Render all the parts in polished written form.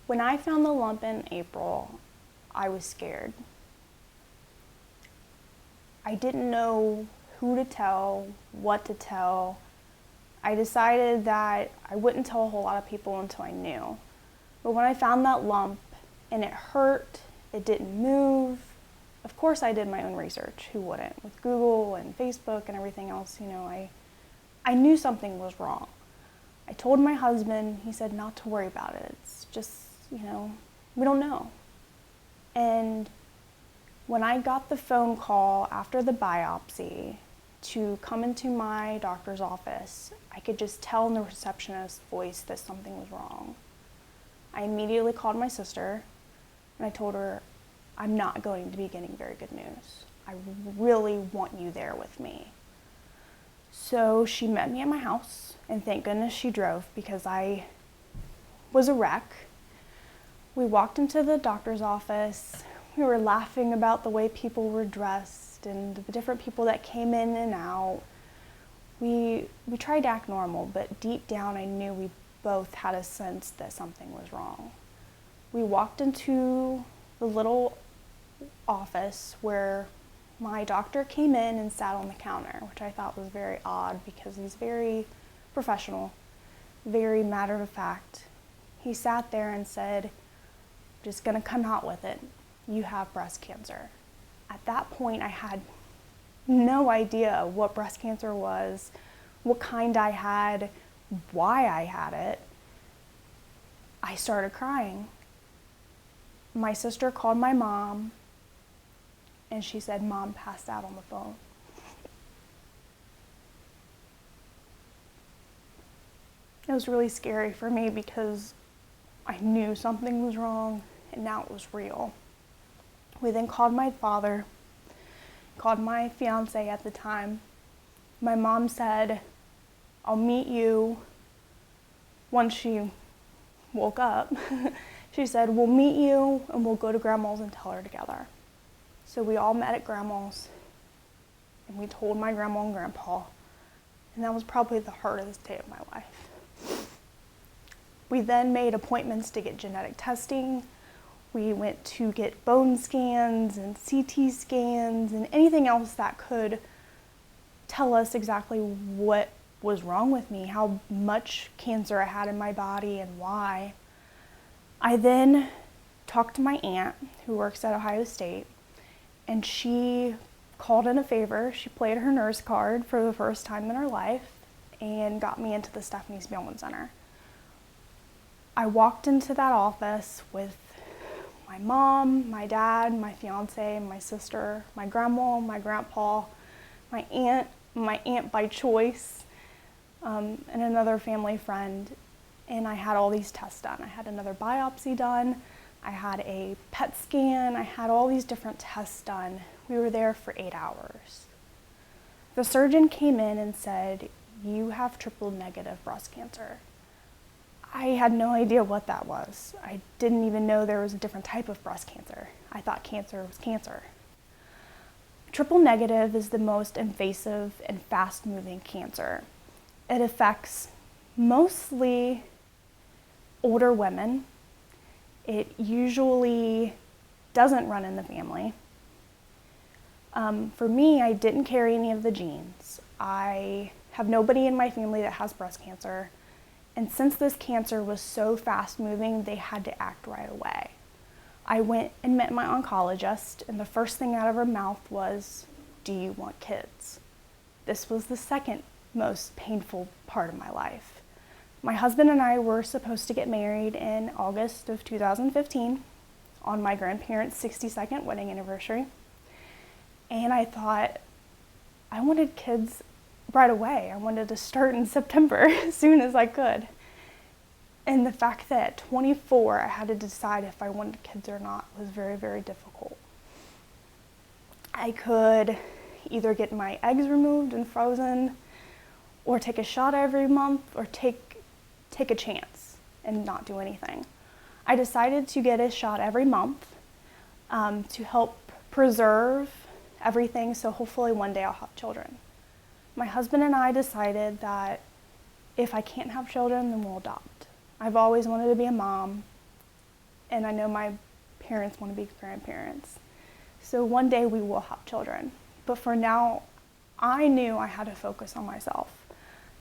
When I found the lump in April, I was scared. I didn't know who to tell, what to tell. I decided that I wouldn't tell a whole lot of people until I knew. But when I found that lump and it hurt, it didn't move, of course I did my own research. Who wouldn't? With Google and Facebook and everything else, I knew something was wrong. I told my husband, he said not to worry about it. It's just, we don't know. And when I got the phone call after the biopsy to come into my doctor's office, I could just tell in the receptionist's voice that something was wrong. I immediately called my sister and I told her, I'm not going to be getting very good news. I really want you there with me. So she met me at my house, and thank goodness she drove because I was a wreck. We walked into the doctor's office. We were laughing about the way people were dressed and the different people that came in and out. We tried to act normal, but deep down I knew we both had a sense that something was wrong. We walked into the little office where my doctor came in and sat on the counter, which I thought was very odd because he's very professional, very matter of fact. He sat there and said, just gonna come out with it. You have breast cancer. At that point, I had no idea what breast cancer was, what kind I had, why I had it. I started crying. My sister called my mom, and she said, Mom passed out on the phone. It was really scary for me because I knew something was wrong, and now it was real. We then called my father, called my fiance at the time. My mom said, I'll meet you once she woke up. She said, we'll meet you and we'll go to Grandma's and tell her together. So we all met at Grandma's and we told my grandma and grandpa, and that was probably the hardest day of my life. We then made appointments to get genetic testing. We went to get bone scans and CT scans and anything else that could tell us exactly what was wrong with me, how much cancer I had in my body and why. I then talked to my aunt who works at Ohio State, and she called in a favor. She played her nurse card for the first time in her life and got me into the Stephanie Spielman Center. I walked into that office with my mom, my dad, my fiance, my sister, my grandma, my grandpa, my aunt by choice, and another family friend. And I had all these tests done. I had another biopsy done. I had a PET scan. I had all these different tests done. We were there for 8 hours. The surgeon came in and said, you have triple negative breast cancer. I had no idea what that was. I didn't even know there was a different type of breast cancer. I thought cancer was cancer. Triple negative is the most invasive and fast-moving cancer. It affects mostly older women. It usually doesn't run in the family. For me, I didn't carry any of the genes. I have nobody in my family that has breast cancer. And since this cancer was so fast moving, they had to act right away. I went and met my oncologist, and the first thing out of her mouth was, do you want kids? This was the second most painful part of my life. My husband and I were supposed to get married in August of 2015 on my grandparents' 62nd wedding anniversary. And I thought, I wanted kids right away. I wanted to start in September as soon as I could. And the fact that at 24 I had to decide if I wanted kids or not was very, very difficult. I could either get my eggs removed and frozen, or take a shot every month, or take a chance and not do anything. I decided to get a shot every month to help preserve everything, so hopefully one day I'll have children. My husband and I decided that if I can't have children, then we'll adopt. I've always wanted to be a mom. and I know my parents want to be grandparents. So one day we will have children. But for now, I knew I had to focus on myself.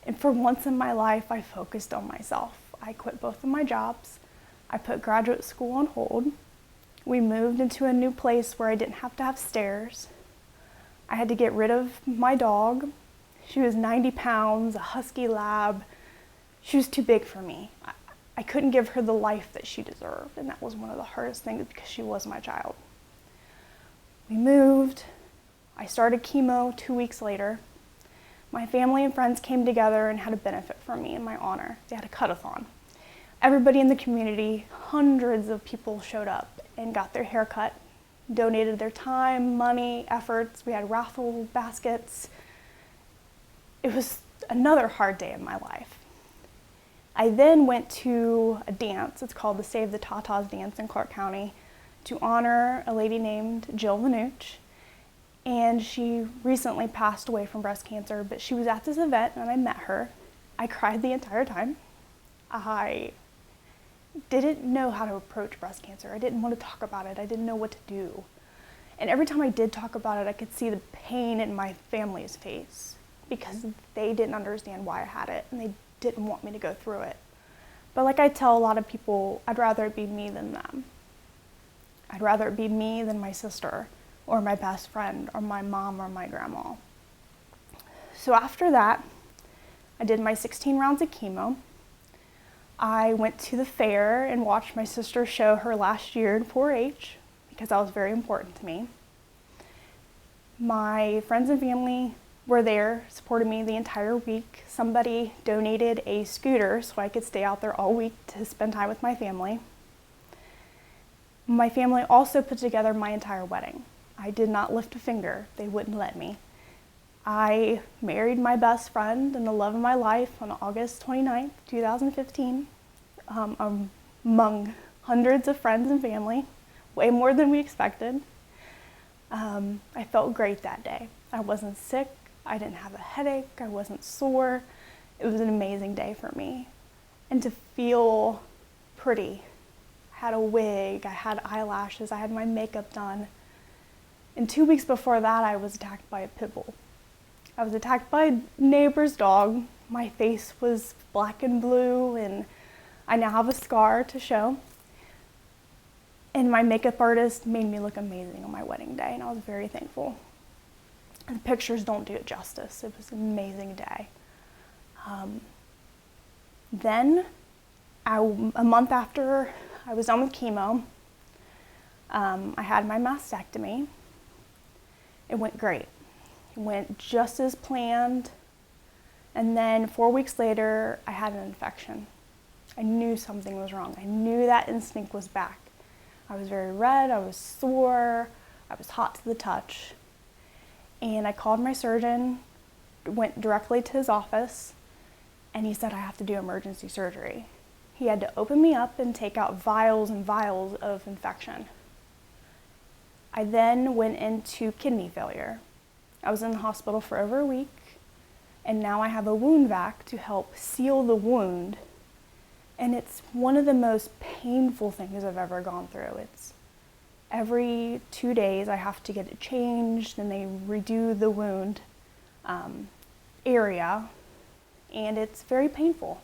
And for once in my life, I focused on myself. I quit both of my jobs. I put graduate school on hold. We moved into a new place where I didn't have to have stairs. I had to get rid of my dog. She was 90 pounds, a husky lab. She was too big for me. I couldn't give her the life that she deserved, and that was one of the hardest things because she was my child. We moved. I started chemo 2 weeks later. My family and friends came together and had a benefit for me in my honor. They had a cut-a-thon. Everybody in the community, hundreds of people showed up and got their hair cut, donated their time, money, efforts. We had raffle baskets. It was another hard day in my life. I then went to a dance. It's called the Save the Tatas dance in Clark County to honor a lady named Jill Vanuch. And she recently passed away from breast cancer, but she was at this event and I met her. I cried the entire time. I didn't know how to approach breast cancer. I didn't want to talk about it. I didn't know what to do. And every time I did talk about it, I could see the pain in my family's face because they didn't understand why I had it and they didn't want me to go through it. But like I tell a lot of people, I'd rather it be me than them. I'd rather it be me than my sister or my best friend or my mom or my grandma. So after that, I did my 16 rounds of chemo. I went to the fair and watched my sister show her last year in 4-H because that was very important to me. My friends and family were there, supported me the entire week. Somebody donated a scooter so I could stay out there all week to spend time with my family. My family also put together my entire wedding. I did not lift a finger. They wouldn't let me. I married my best friend and the love of my life on August 29th, 2015, among hundreds of friends and family, way more than we expected. I felt great that day. I wasn't sick. I didn't have a headache. I wasn't sore. It was an amazing day for me. And to feel pretty. I had a wig, I had eyelashes, I had my makeup done. And 2 weeks before that, I was attacked by a pit bull. I was attacked by a neighbor's dog. My face was black and blue, and I now have a scar to show. And my makeup artist made me look amazing on my wedding day, and I was very thankful. The pictures don't do it justice. It was an amazing day. Then, a month after I was done with chemo, I had my mastectomy. It went great. It went just as planned. And then 4 weeks later, I had an infection. I knew something was wrong. I knew that instinct was back. I was very red, I was sore, I was hot to the touch. And I called my surgeon, went directly to his office, and he said I have to do emergency surgery. He had to open me up and take out vials and vials of infection. I then went into kidney failure. I was in the hospital for over a week, and now I have a wound vac to help seal the wound. And it's one of the most painful things I've ever gone through. It's every 2 days I have to get it changed, and they redo the wound area, and it's very painful.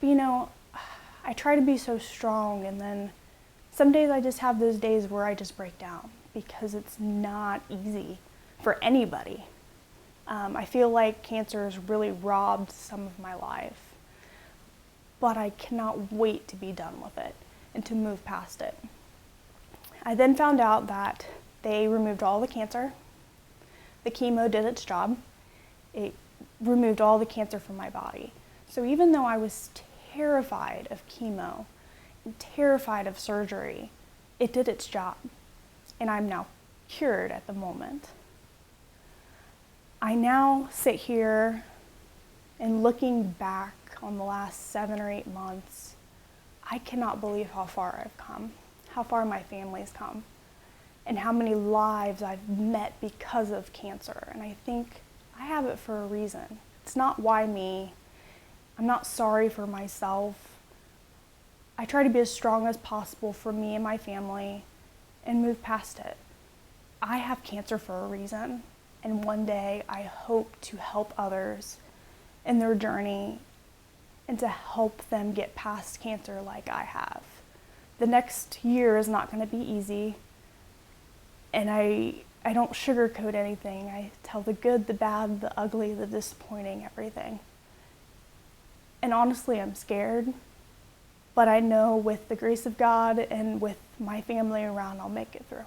But you know, I try to be so strong, and then some days I just have those days where I just break down because it's not easy for anybody. I feel like cancer has really robbed some of my life, but I cannot wait to be done with it and to move past it. I then found out that they removed all the cancer. The chemo did its job. It removed all the cancer from my body. So even though I was terrified of chemo and terrified of surgery, it did its job, and I'm now cured at the moment. I now sit here and looking back on the last 7 or 8 months, I cannot believe how far I've come, how far my family's come, and how many lives I've met because of cancer. And I think I have it for a reason. It's not why me. I'm not sorry for myself. I try to be as strong as possible for me and my family and move past it. I have cancer for a reason, and one day I hope to help others in their journey and to help them get past cancer like I have. The next year is not going to be easy, and I don't sugarcoat anything. I tell the good, the bad, the ugly, the disappointing, everything. And honestly, I'm scared, but I know with the grace of God and with my family around, I'll make it through.